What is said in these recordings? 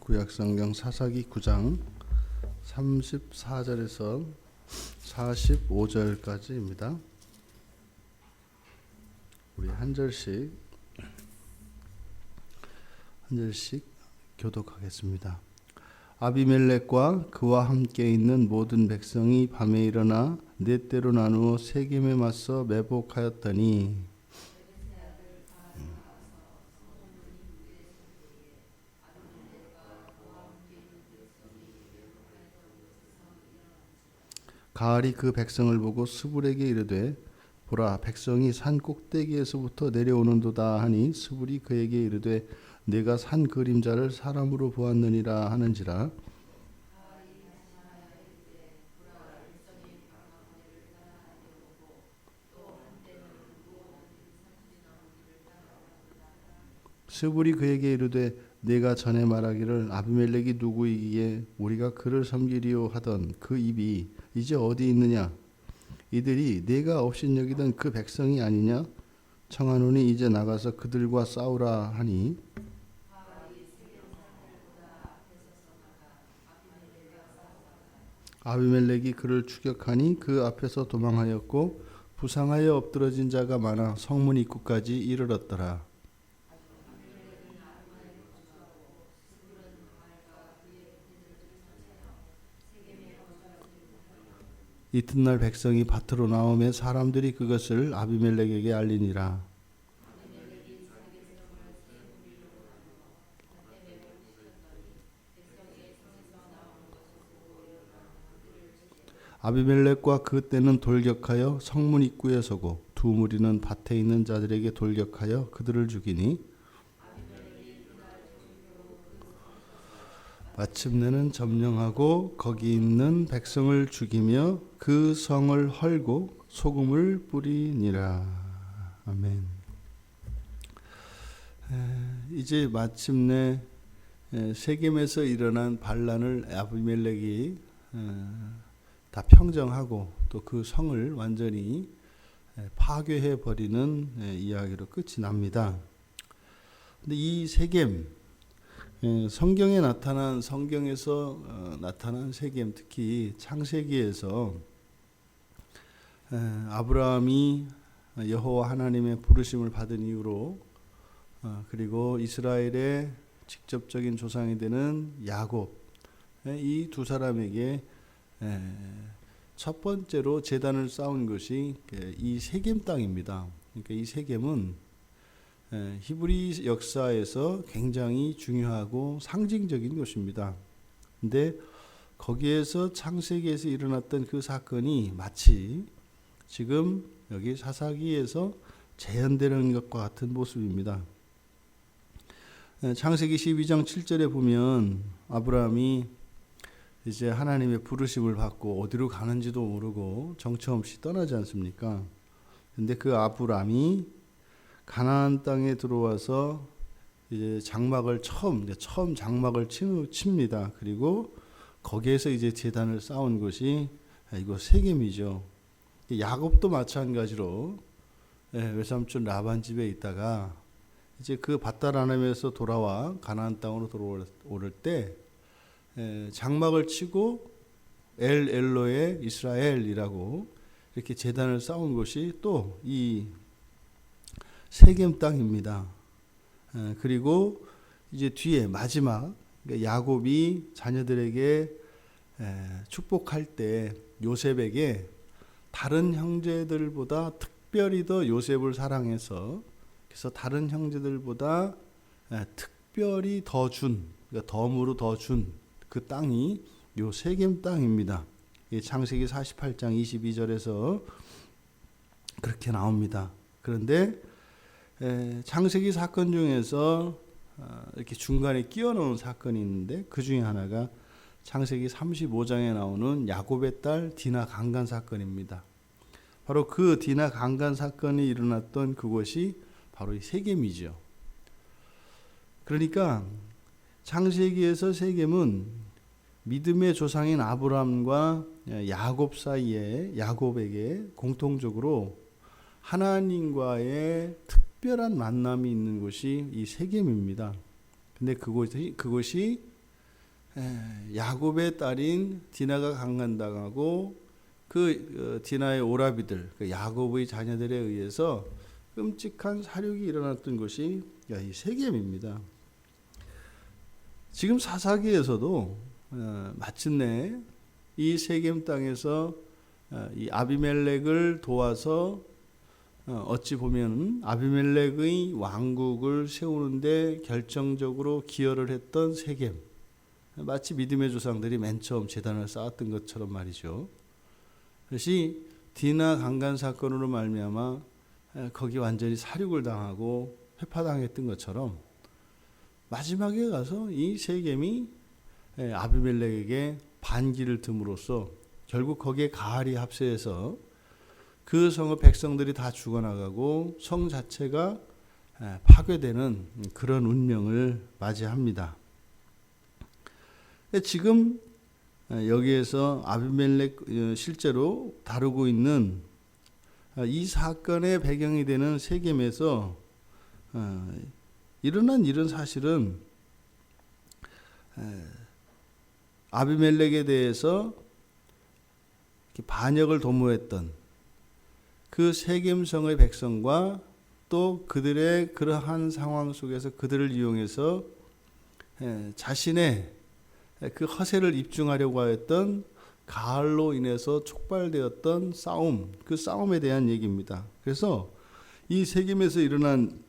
구약성경 사사기 9장 34절에서 45절까지입니다. 우리 한 절씩 교독하겠습니다. 아비멜렉과 그와 함께 있는 모든 백성이 밤에 일어나 네 때로 나누어 세겜에 맞서 매복하였더니 가알이 그 백성을 보고 스불에게 이르되 보라 백성이 산 꼭대기에서부터 내려오는도다 하니 스불이 그에게 이르되 내가 산 그림자를 사람으로 보았느니라 하는지라. 스불이 그에게 이르되 내가 전에 말하기를 아비멜렉이 누구이기에 우리가 그를 섬기리오 하던 그 입이 이제 어디 있느냐? 이들이 내가 업신여기던 그 백성이 아니냐? 청하노니 이제 나가서 그들과 싸우라 하니 아비멜렉이 그를 추격하니 그 앞에서 도망하였고 부상하여 엎드러진 자가 많아 성문 입구까지 이르렀더라. 이튿날 백성이 밭으로 나오매 사람들이 그것을 아비멜렉에게 알리니라. 아비멜렉과 그 떼는 돌격하여 성문 입구에 서고 두 무리는 밭에 있는 자들에게 돌격하여 그들을 죽이니 마침내는 점령하고 거기 있는 백성을 죽이며 그 성을 헐고 소금을 뿌리니라. 아멘. 이제 마침내 세겜에서 일어난 반란을 아비멜렉이 다 평정하고 또 그 성을 완전히 파괴해 버리는 이야기로 끝이 납니다. 근데 이 세겜 성경에서 나타난 세겜, 특히 창세기에서 아브라함이 여호와 하나님의 부르심을 받은 이후로 그리고 이스라엘의 직접적인 조상이 되는 야곱, 이 두 사람에게 첫 번째로 제단을 쌓은 것이 이 세겜 땅입니다. 그러니까 이 세겜은 히브리 역사에서 굉장히 중요하고 상징적인 곳입니다. 근데 거기에서 창세기에서 일어났던 그 사건이 마치 지금 여기 사사기에서 재현되는 것과 같은 모습입니다. 창세기 12장 7절에 보면 아브라함이 이제 하나님의 부르심을 받고 어디로 가는지도 모르고 정처 없이 떠나지 않습니까? 근데 그 아브라함이 가나안 땅에 들어와서 이제 장막을 처음 장막을 칩니다. 그리고 거기에서 이제 제단을 쌓은 것이 이거 세겜이죠. 야곱도 마찬가지로 외삼촌 라반 집에 있다가 이제 그 밧다라람에서 돌아와 가나안 땅으로 돌아올 때 장막을 치고 엘로의 이스라엘이라고 이렇게 제단을 쌓은 것이 또 이 세겜 땅입니다. 그리고 이제 뒤에 마지막 야곱이 자녀들에게 축복할 때 요셉에게 다른 형제들보다 특별히 더 요셉을 사랑해서 그래서 다른 형제들보다 특별히 더 준, 그러니까 덤으로 더 준 그 땅이 요 세겜 땅입니다. 창세기 48장 22절에서 그렇게 나옵니다. 그런데 창세기 사건 중에서 이렇게 중간에 끼워 넣은 사건이 있는데 그 중에 하나가 창세기 35장에 나오는 야곱의 딸 디나 강간 사건입니다. 바로 그 디나 강간 사건이 일어났던 그곳이 바로 이 세겜이죠. 그러니까 창세기에서 세겜은 믿음의 조상인 아브라함과 야곱 사이에 야곱에게 공통적으로 하나님과의 특별한 만남이 있는 곳이 이 세겜입니다. 근데 그것이 야곱의 딸인 디나가 강간당하고 그 디나의 오라비들, 그 야곱의 자녀들에 의해서 끔찍한 살육이 일어났던 곳이 이 세겜입니다. 지금 사사기에서도 마침내 이 세겜 땅에서 이 아비멜렉을 도와서 어찌 보면 아비멜렉의 왕국을 세우는데 결정적으로 기여를 했던 세겜, 마치 믿음의 조상들이 맨 처음 제단을 쌓았던 것처럼 말이죠. 그것이 디나 강간 사건으로 말미암아 거기 완전히 살육을 당하고 회파당했던 것처럼 마지막에 가서 이 세겜이 아비멜렉에게 반기를 듬으로써 결국 거기에 가알이 합세해서 그 성의 백성들이 다 죽어나가고 성 자체가 파괴되는 그런 운명을 맞이합니다. 지금 여기에서 아비멜렉 실제로 다루고 있는 이 사건의 배경이 되는 세겜에서 일어난 일은 사실은 아비멜렉에 대해서 반역을 도모했던 그 세겜성의 백성과 또 그들의 그러한 상황 속에서 그들을 이용해서 자신의 그 허세를 입증하려고 하였던 가알로 인해서 촉발되었던 싸움, 그 싸움에 대한 얘기입니다. 그래서 이 세겜에서 일어난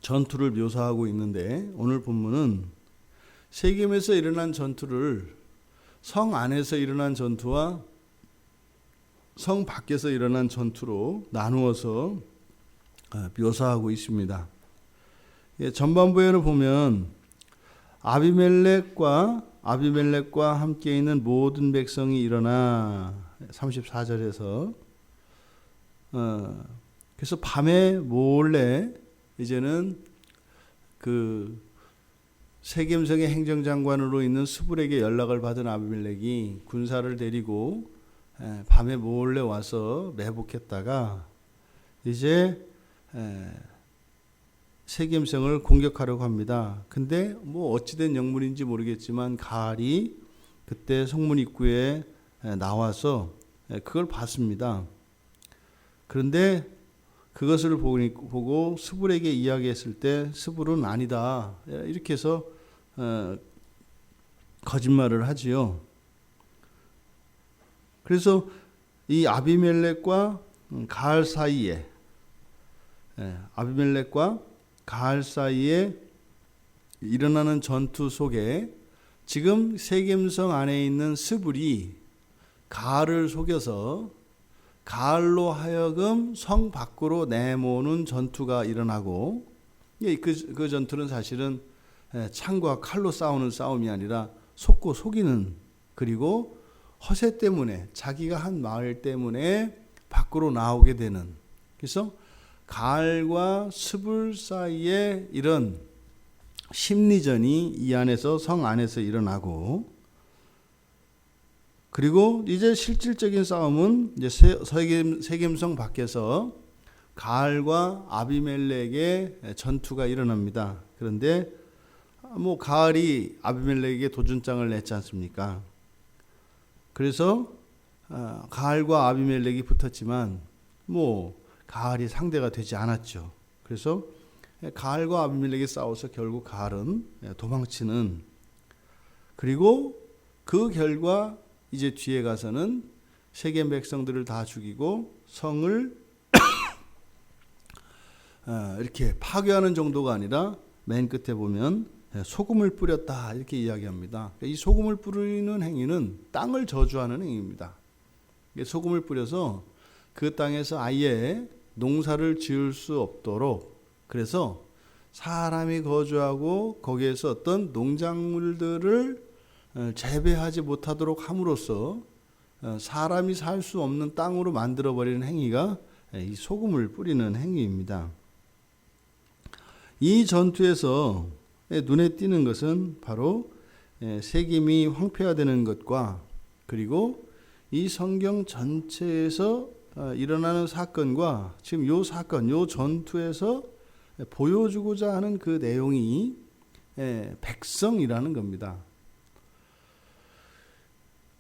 전투를 묘사하고 있는데 오늘 본문은 세겜에서 일어난 전투를 성 안에서 일어난 전투와 성 밖에서 일어난 전투로 나누어서 묘사하고 있습니다. 전반부에는 보면 아비멜렉과 함께 있는 모든 백성이 일어나 34절에서 그래서 밤에 몰래 이제는 그 세겜성의 행정장관으로 있는 스불에게 연락을 받은 아비멜렉이 군사를 데리고 밤에 몰래 와서 매복했다가 이제 세겜성을 공격하려고 합니다. 근데 뭐 어찌된 영문인지 모르겠지만 가알이 그때 성문 입구에 나와서 그걸 봤습니다. 그런데 그것을 보고 스불에게 이야기했을 때 스불은 아니다 이렇게 해서 거짓말을 하지요. 그래서 이 아비멜렉과 가알 사이에 일어나는 전투 속에 지금 세겜성 안에 있는 스불이 가알을 속여서 가알로 하여금 성 밖으로 내모는 전투가 일어나고 그 전투는 사실은 창과 칼로 싸우는 싸움이 아니라 속고 속이는, 그리고 허세 때문에 자기가 한 말 때문에 밖으로 나오게 되는, 그래서 가알과 스불 사이에 이런 심리전이 이 안에서 성 안에서 일어나고, 그리고 이제 실질적인 싸움은 이제 세겜성 밖에서 가알과 아비멜렉의 전투가 일어납니다. 그런데 뭐 가알이 아비멜렉에게 도준장을 냈지 않습니까? 그래서 가알과 아비멜렉이 붙었지만 뭐 가알이 상대가 되지 않았죠. 그래서 가알과 아비멜렉이 싸워서 결국 가알은 도망치는, 그리고 그 결과 이제 뒤에 가서는 세겜 백성들을 다 죽이고 성을 이렇게 파괴하는 정도가 아니라 맨 끝에 보면 소금을 뿌렸다 이렇게 이야기합니다. 이 소금을 뿌리는 행위는 땅을 저주하는 행위입니다. 소금을 뿌려서 그 땅에서 아예 농사를 지을 수 없도록, 그래서 사람이 거주하고 거기에서 어떤 농작물들을 재배하지 못하도록 함으로써 사람이 살 수 없는 땅으로 만들어버리는 행위가 이 소금을 뿌리는 행위입니다. 이 전투에서 눈에 띄는 것은 바로 세겜이 황폐화되는 것과, 그리고 이 성경 전체에서 일어나는 사건과 지금 요 사건, 요 전투에서 보여주고자 하는 그 내용이 백성이라는 겁니다.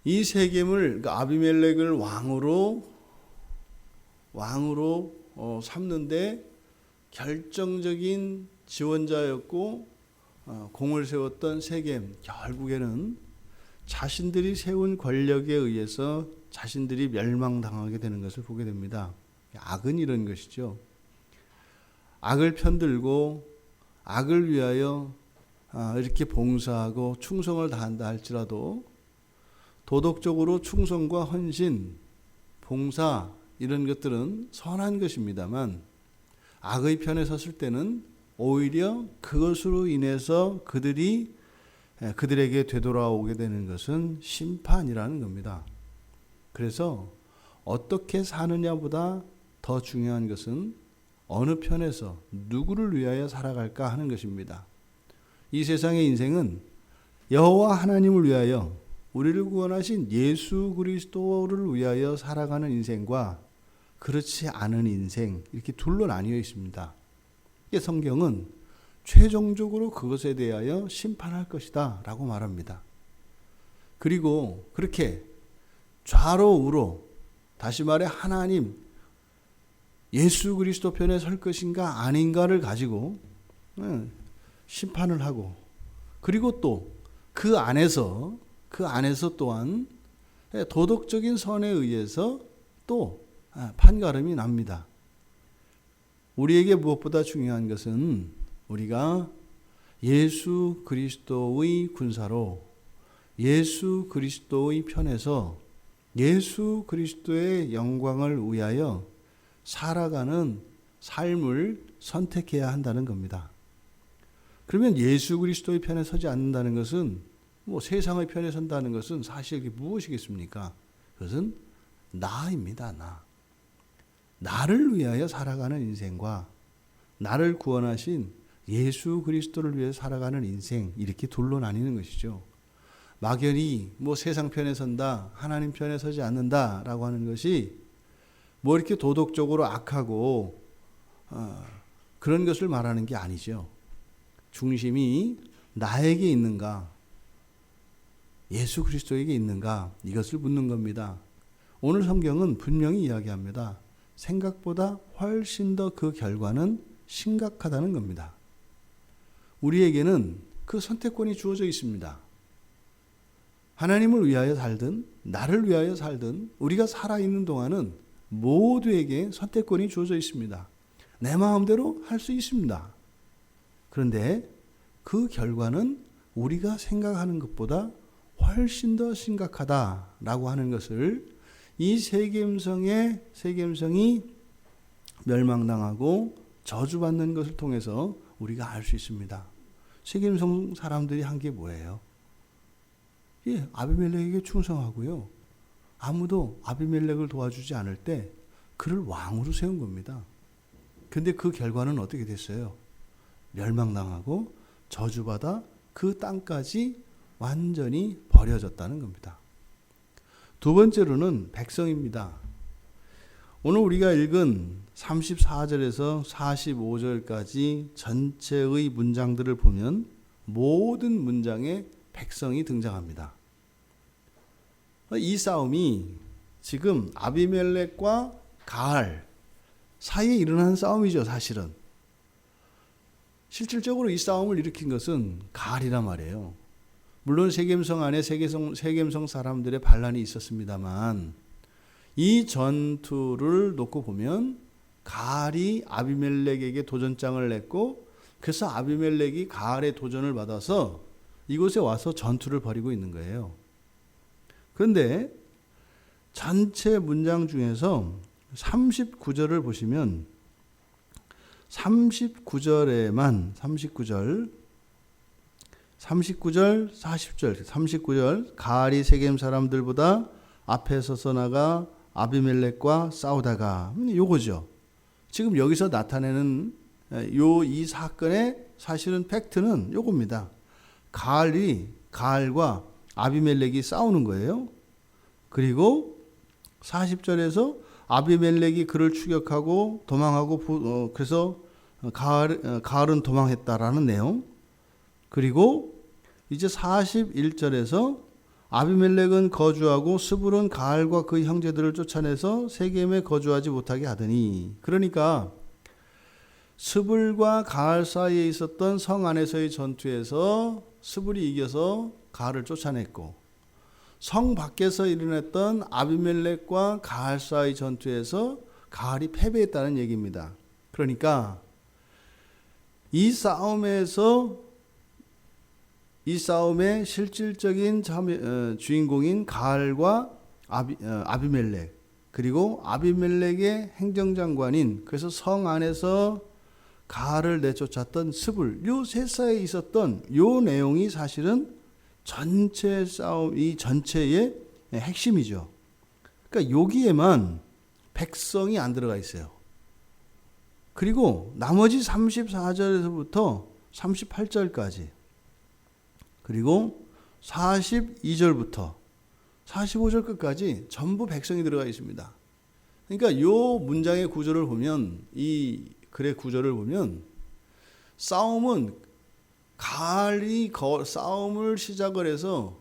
이 세겜을 아비멜렉을 왕으로 삼는데 결정적인 지원자였고 공을 세웠던 세겜, 결국에는 자신들이 세운 권력에 의해서 자신들이 멸망당하게 되는 것을 보게 됩니다. 악은 이런 것이죠. 악을 편들고 악을 위하여 이렇게 봉사하고 충성을 다한다 할지라도 도덕적으로 충성과 헌신, 봉사 이런 것들은 선한 것입니다만 악의 편에 섰을 때는 오히려 그것으로 인해서 그들에게 되돌아오게 되는 것은 심판이라는 겁니다. 그래서 어떻게 사느냐보다 더 중요한 것은 어느 편에서 누구를 위하여 살아갈까 하는 것입니다. 이 세상의 인생은 여호와 하나님을 위하여 우리를 구원하신 예수 그리스도를 위하여 살아가는 인생과 그렇지 않은 인생 이렇게 둘로 나뉘어 있습니다. 성경은 최종적으로 그것에 대하여 심판할 것이다 라고 말합니다. 그리고 그렇게 좌로 우로 다시 말해 하나님 예수 그리스도 편에 설 것인가 아닌가를 가지고 심판을 하고 그리고 또 그 안에서 또한 도덕적인 선에 의해서 또 판가름이 납니다. 우리에게 무엇보다 중요한 것은 우리가 예수 그리스도의 군사로 예수 그리스도의 편에서 예수 그리스도의 영광을 위하여 살아가는 삶을 선택해야 한다는 겁니다. 그러면 예수 그리스도의 편에 서지 않는다는 것은 세상의 편에 선다는 것은 사실 그게 무엇이겠습니까? 그것은 나입니다. 나를 위하여 살아가는 인생과 나를 구원하신 예수 그리스도를 위해 살아가는 인생 이렇게 둘로 나뉘는 것이죠. 막연히 세상 편에 선다, 하나님 편에 서지 않는다라고 하는 것이 이렇게 도덕적으로 악하고 그런 것을 말하는 게 아니죠. 중심이 나에게 있는가, 예수 그리스도에게 있는가 이것을 묻는 겁니다. 오늘 성경은 분명히 이야기합니다. 생각보다 훨씬 더 그 결과는 심각하다는 겁니다. 우리에게는 그 선택권이 주어져 있습니다. 하나님을 위하여 살든 나를 위하여 살든 우리가 살아있는 동안은 모두에게 선택권이 주어져 있습니다. 내 마음대로 할 수 있습니다. 그런데 그 결과는 우리가 생각하는 것보다 훨씬 더 심각하다라고 하는 것을 이 세겜성이 멸망당하고 저주받는 것을 통해서 우리가 알 수 있습니다. 세겜성 사람들이 한 게 뭐예요? 아비멜렉에게 충성하고요. 아무도 아비멜렉을 도와주지 않을 때 그를 왕으로 세운 겁니다. 근데 그 결과는 어떻게 됐어요? 멸망당하고 저주받아 그 땅까지 완전히 버려졌다는 겁니다. 두 번째로는 백성입니다. 오늘 우리가 읽은 34절에서 45절까지 전체의 문장들을 보면 모든 문장에 백성이 등장합니다. 이 싸움이 지금 아비멜렉과 가알 사이에 일어나는 싸움이죠, 사실은. 실질적으로 이 싸움을 일으킨 것은 가알이란 말이에요. 물론 세겜성 안에 세겜성 사람들의 반란이 있었습니다만 이 전투를 놓고 보면 가알이 아비멜렉에게 도전장을 냈고 그래서 아비멜렉이 가알의 도전을 받아서 이곳에 와서 전투를 벌이고 있는 거예요. 그런데 전체 문장 중에서 39절을 보시면 39절, 40절, 39절 가알이 세겜 사람들보다 앞에 서서 나가 아비멜렉과 싸우다가 요거죠. 지금 여기서 나타내는 이 사건의 사실은 팩트는 요겁니다. 가알과 아비멜렉이 싸우는 거예요. 그리고 40절에서 아비멜렉이 그를 추격하고 도망하고 그래서 가알은 도망했다라는 내용. 그리고 이제 41절에서 아비멜렉은 거주하고 스불은 가알과 그 형제들을 쫓아내서 세겜에 거주하지 못하게 하더니. 그러니까 스불과 가알 사이에 있었던 성 안에서의 전투에서 스불이 이겨서 가알을 쫓아냈고, 성 밖에서 일어났던 아비멜렉과 가알 사이 전투에서 가알이 패배했다는 얘기입니다. 그러니까 이 싸움의 실질적인 주인공인 가알과 아비멜렉, 그리고 아비멜렉의 행정장관인, 그래서 성 안에서 가알을 내쫓았던 스불, 요 셋 사이에 있었던 요 내용이 사실은 전체 싸움, 이 전체의 핵심이죠. 그러니까 여기에만 백성이 안 들어가 있어요. 그리고 나머지 34절에서부터 38절까지, 그리고 42절부터 45절 끝까지 전부 백성이 들어가 있습니다. 그러니까 요 문장의 구조를 보면, 이 글의 구조를 보면, 싸움은 가알이 싸움을 시작을 해서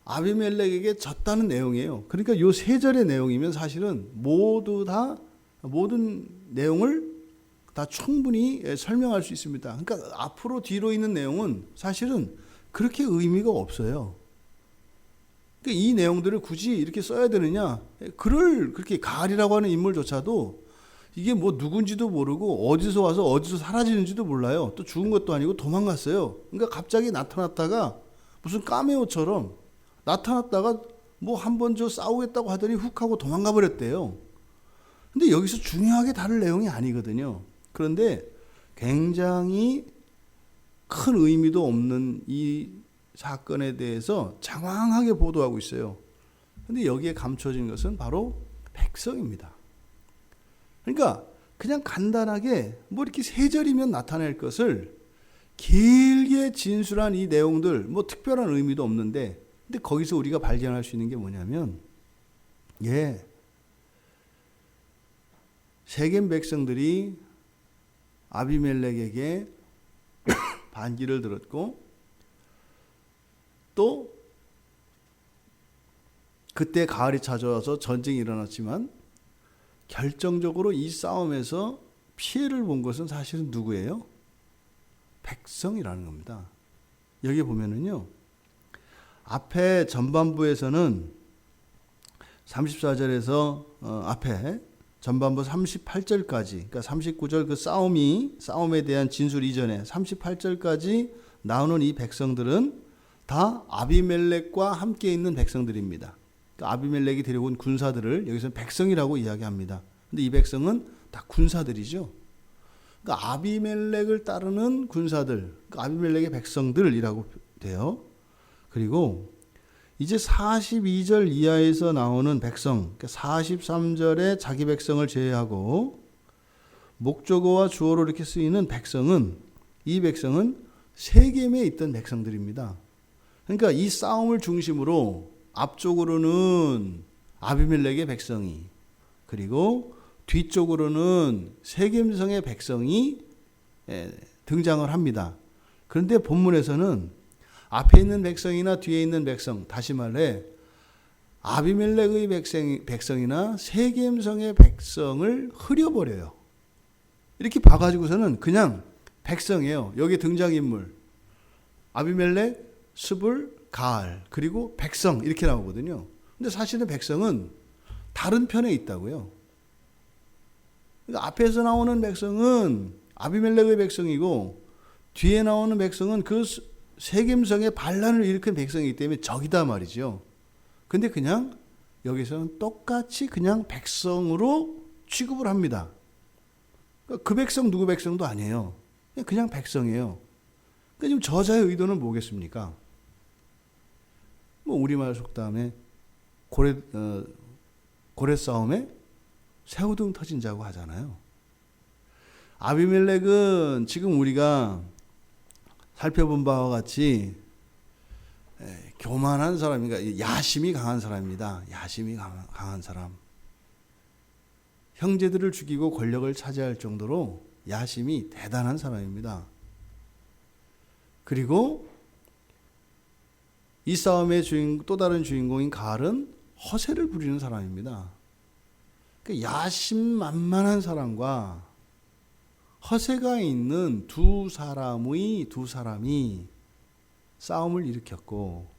아비멜렉에게 졌다는 내용이에요. 그러니까 요 세 절의 내용이면 사실은 모든 내용을 다 충분히 설명할 수 있습니다. 그러니까 앞으로 뒤로 있는 내용은 사실은 그렇게 의미가 없어요. 그러니까 이 내용들을 굳이 이렇게 써야 되느냐? 그렇게 가알이라고 하는 인물조차도 이게 뭐 누군지도 모르고 어디서 와서 어디서 사라지는지도 몰라요. 또 죽은 것도 아니고 도망갔어요. 그러니까 갑자기 나타났다가 무슨 카메오처럼 나타났다가 뭐 한번 싸우겠다고 하더니 훅 하고 도망가 버렸대요. 근데 여기서 중요하게 다룰 내용이 아니거든요. 그런데 굉장히 큰 의미도 없는 이 사건에 대해서 장황하게 보도하고 있어요. 근데 여기에 감춰진 것은 바로 백성입니다. 그러니까 그냥 간단하게 뭐 이렇게 세 절이면 나타낼 것을 길게 진술한 이 내용들, 뭐 특별한 의미도 없는데, 근데 거기서 우리가 발견할 수 있는 게 뭐냐면, 세겜 백성들이 아비멜렉에게 반기를 들었고, 또 그때 가을이 찾아와서 전쟁이 일어났지만 결정적으로 이 싸움에서 피해를 본 것은 사실은 누구예요? 백성이라는 겁니다. 여기 보면은요, 앞에 전반부에서는 34절에서 앞에 전반부 38절까지, 그러니까 39절 그 싸움에 대한 진술 이전에 38절까지 나오는 이 백성들은 다 아비멜렉과 함께 있는 백성들입니다. 그러니까 아비멜렉이 데려온 군사들을 여기서는 백성이라고 이야기합니다. 근데 이 백성은 다 군사들이죠. 그러니까 아비멜렉을 따르는 군사들, 그러니까 아비멜렉의 백성들이라고 돼요. 그리고 이제 42절 이하에서 나오는 백성, 그러니까 43절에 자기 백성을 제외하고 목적어와 주어로 이렇게 쓰이는 백성은, 이 백성은 세겜에 있던 백성들입니다. 그러니까 이 싸움을 중심으로 앞쪽으로는 아비멜렉의 백성이, 그리고 뒤쪽으로는 세겜성의 백성이 등장을 합니다. 그런데 본문에서는 앞에 있는 백성이나 뒤에 있는 백성, 다시 말해 아비멜렉의 백성이나 세겜성의 백성을 흐려버려요. 이렇게 봐가지고서는 그냥 백성이에요. 여기 등장인물 아비멜렉, 스불, 가알, 그리고 백성 이렇게 나오거든요. 근데 사실은 백성은 다른 편에 있다고요. 그러니까 앞에서 나오는 백성은 아비멜렉의 백성이고 뒤에 나오는 백성은 그 세겜성의 반란을 일으킨 백성이기 때문에 적이다 말이죠. 근데 그냥 여기서는 똑같이 그냥 백성으로 취급을 합니다. 그 백성 누구 백성도 아니에요. 그냥 백성이에요. 그러니까 지금 저자의 의도는 뭐겠습니까? 뭐 우리말 속담에 고래 싸움에 새우등 터진 자고 하잖아요. 아비멜렉은 지금 우리가 살펴본 바와 같이 교만한 사람인가, 야심이 강한 사람입니다. 야심이 강한 사람. 형제들을 죽이고 권력을 차지할 정도로 야심이 대단한 사람입니다. 그리고 이 싸움의 또 다른 주인공인 가알은 허세를 부리는 사람입니다. 야심만만한 사람과 허세가 있는 두 사람이 싸움을 일으켰고,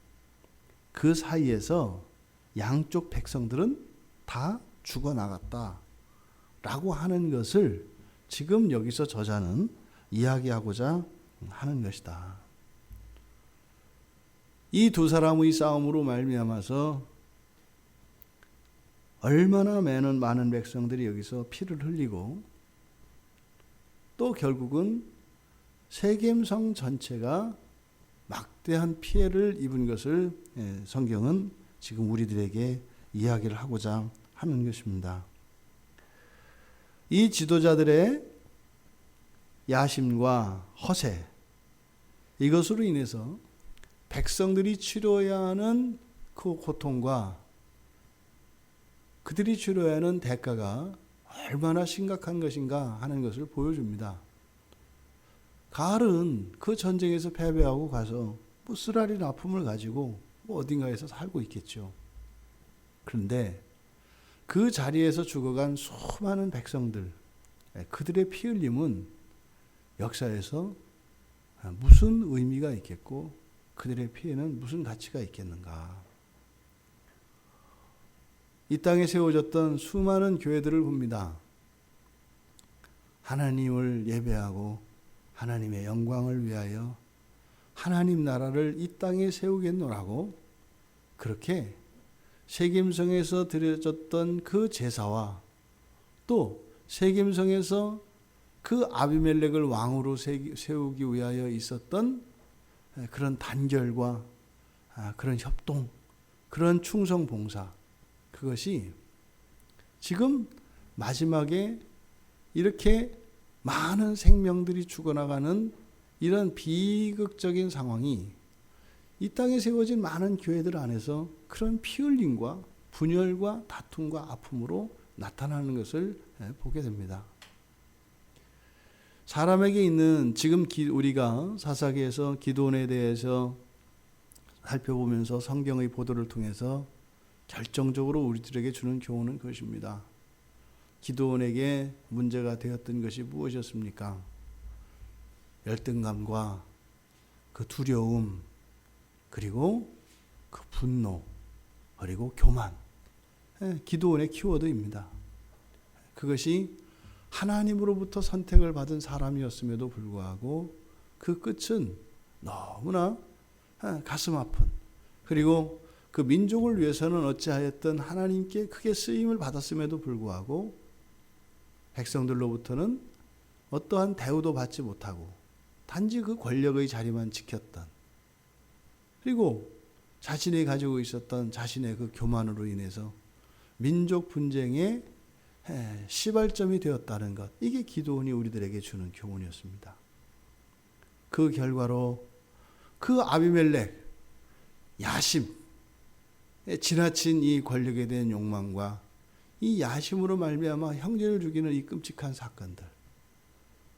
그 사이에서 양쪽 백성들은 다 죽어나갔다 라고 하는 것을 지금 여기서 저자는 이야기하고자 하는 것이다. 이 두 사람의 싸움으로 말미암아서 얼마나 많은 백성들이 여기서 피를 흘리고, 또 결국은 세겜성 전체가 막대한 피해를 입은 것을 성경은 지금 우리들에게 이야기를 하고자 하는 것입니다. 이 지도자들의 야심과 허세, 이것으로 인해서 백성들이 치러야 하는 그 고통과 그들이 치러야 하는 대가가 얼마나 심각한 것인가 하는 것을 보여줍니다. 가알은 그 전쟁에서 패배하고 가서 쓰라린 아픔을 가지고 어딘가에서 살고 있겠죠. 그런데 그 자리에서 죽어간 수많은 백성들, 그들의 피 흘림은 역사에서 무슨 의미가 있겠고 그들의 피에는 무슨 가치가 있겠는가. 이 땅에 세워졌던 수많은 교회들을 봅니다. 하나님을 예배하고 하나님의 영광을 위하여 하나님 나라를 이 땅에 세우겠노라고 그렇게 세겜성에서 드려졌던 그 제사와 또 세겜성에서 그 아비멜렉을 왕으로 세우기 위하여 있었던 그런 단결과 그런 협동, 그런 충성 봉사, 그것이 지금 마지막에 이렇게 많은 생명들이 죽어나가는 이런 비극적인 상황이 이 땅에 세워진 많은 교회들 안에서 그런 피 흘림과 분열과 다툼과 아픔으로 나타나는 것을 보게 됩니다. 사람에게 있는 지금 우리가 사사기에서 기드온에 대해서 살펴보면서 성경의 보도를 통해서 결정적으로 우리들에게 주는 교훈은 그것입니다. 기드온에게 문제가 되었던 것이 무엇이었습니까? 열등감과 그 두려움, 그리고 그 분노, 그리고 교만. 기드온의 키워드입니다. 그것이 하나님으로부터 선택을 받은 사람이었음에도 불구하고 그 끝은 너무나 가슴 아픈, 그리고 그 민족을 위해서는 어찌하였든 하나님께 크게 쓰임을 받았음에도 불구하고 백성들로부터는 어떠한 대우도 받지 못하고 단지 그 권력의 자리만 지켰던, 그리고 자신이 가지고 있었던 자신의 그 교만으로 인해서 민족 분쟁의 시발점이 되었다는 것, 이게 기드온이 우리들에게 주는 교훈이었습니다. 그 결과로 그 아비멜렉, 야심, 지나친 이 권력에 대한 욕망과 이 야심으로 말미암아 형제를 죽이는 이 끔찍한 사건들,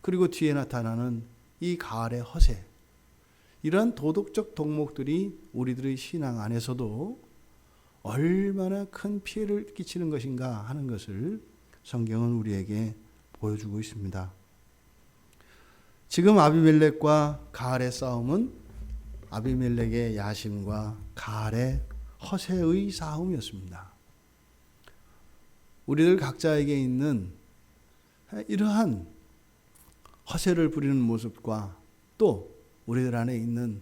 그리고 뒤에 나타나는 이 가알의 허세, 이러한 도덕적 덕목들이 우리들의 신앙 안에서도 얼마나 큰 피해를 끼치는 것인가 하는 것을 성경은 우리에게 보여주고 있습니다. 지금 아비멜렉과 가알의 싸움은 아비멜렉의 야심과 가알의 허세의 싸움이었습니다. 우리들 각자에게 있는 이러한 허세를 부리는 모습과 또 우리들 안에 있는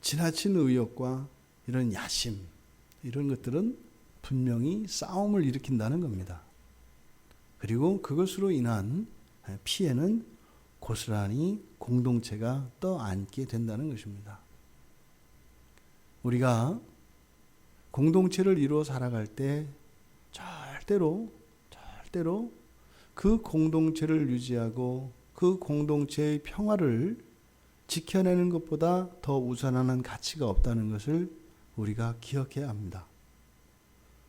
지나친 의욕과 이런 야심, 이런 것들은 분명히 싸움을 일으킨다는 겁니다. 그리고 그것으로 인한 피해는 고스란히 공동체가 떠안게 된다는 것입니다. 우리가 공동체를 이루어 살아갈 때 절대로 그 공동체를 유지하고 그 공동체의 평화를 지켜내는 것보다 더 우선하는 가치가 없다는 것을 우리가 기억해야 합니다.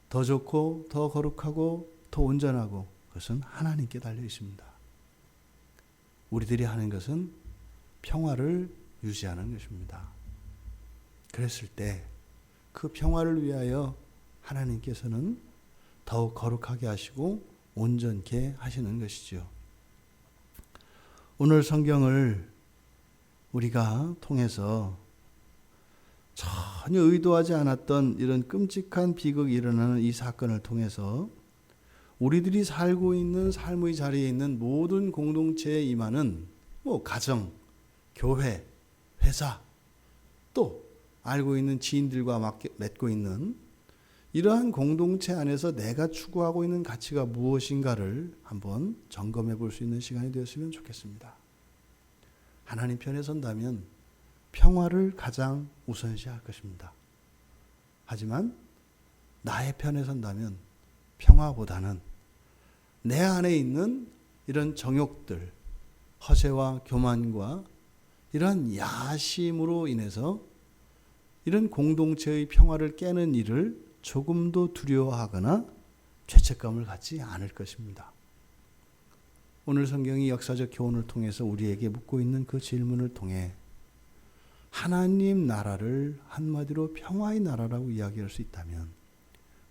더 좋고 더 거룩하고 더 온전하고 그것은 하나님께 달려 있습니다. 우리들이 하는 것은 평화를 유지하는 것입니다. 그랬을 때 그 평화를 위하여 하나님께서는 더욱 거룩하게 하시고 온전케 하시는 것이지요. 오늘 성경을 우리가 통해서 전혀 의도하지 않았던 이런 끔찍한 비극이 일어나는 이 사건을 통해서 우리들이 살고 있는 삶의 자리에 있는 모든 공동체에 임하는 가정, 교회, 회사, 또 알고 있는 지인들과 맺고 있는 이러한 공동체 안에서 내가 추구하고 있는 가치가 무엇인가를 한번 점검해 볼 수 있는 시간이 되었으면 좋겠습니다. 하나님 편에 선다면 평화를 가장 우선시할 것입니다. 하지만 나의 편에 선다면 평화보다는 내 안에 있는 이런 정욕들, 허세와 교만과 이러한 야심으로 인해서 이런 공동체의 평화를 깨는 일을 조금도 두려워하거나 죄책감을 갖지 않을 것입니다. 오늘 성경이 역사적 교훈을 통해서 우리에게 묻고 있는 그 질문을 통해 하나님 나라를 한마디로 평화의 나라라고 이야기할 수 있다면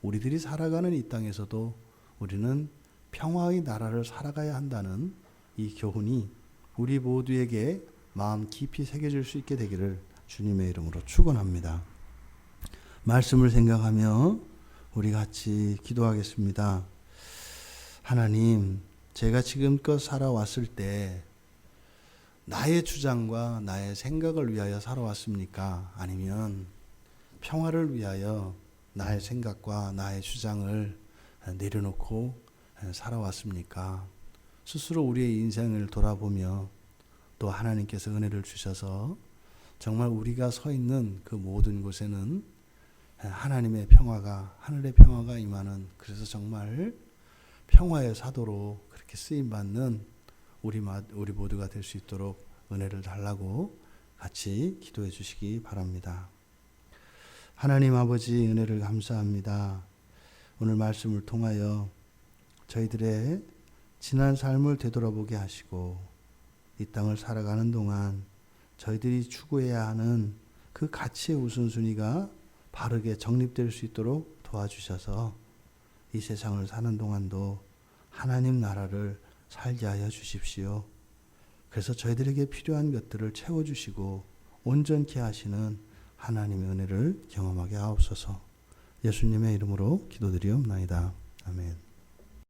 우리들이 살아가는 이 땅에서도 우리는 평화의 나라를 살아가야 한다는 이 교훈이 우리 모두에게 마음 깊이 새겨질 수 있게 되기를 주님의 이름으로 축원합니다. 말씀을 생각하며 우리 같이 기도하겠습니다. 하나님, 제가 지금껏 살아왔을 때 나의 주장과 나의 생각을 위하여 살아왔습니까? 아니면 평화를 위하여 나의 생각과 나의 주장을 내려놓고 살아왔습니까? 스스로 우리의 인생을 돌아보며 또 하나님께서 은혜를 주셔서 정말 우리가 서 있는 그 모든 곳에는 하나님의 평화가, 하늘의 평화가 임하는, 그래서 정말 평화의 사도로 그렇게 쓰임받는 우리 모두가 될 수 있도록 은혜를 달라고 같이 기도해 주시기 바랍니다. 하나님 아버지, 은혜를 감사합니다. 오늘 말씀을 통하여 저희들의 지난 삶을 되돌아보게 하시고 이 땅을 살아가는 동안 저희들이 추구해야 하는 그 가치의 우선순위가 바르게 정립될 수 있도록 도와주셔서 이 세상을 사는 동안도 하나님 나라를 살게 하여 주십시오. 그래서 저희들에게 필요한 것들을 채워주시고 온전케 하시는 하나님의 은혜를 경험하게 하옵소서. 예수님의 이름으로 기도드리옵나이다. 아멘.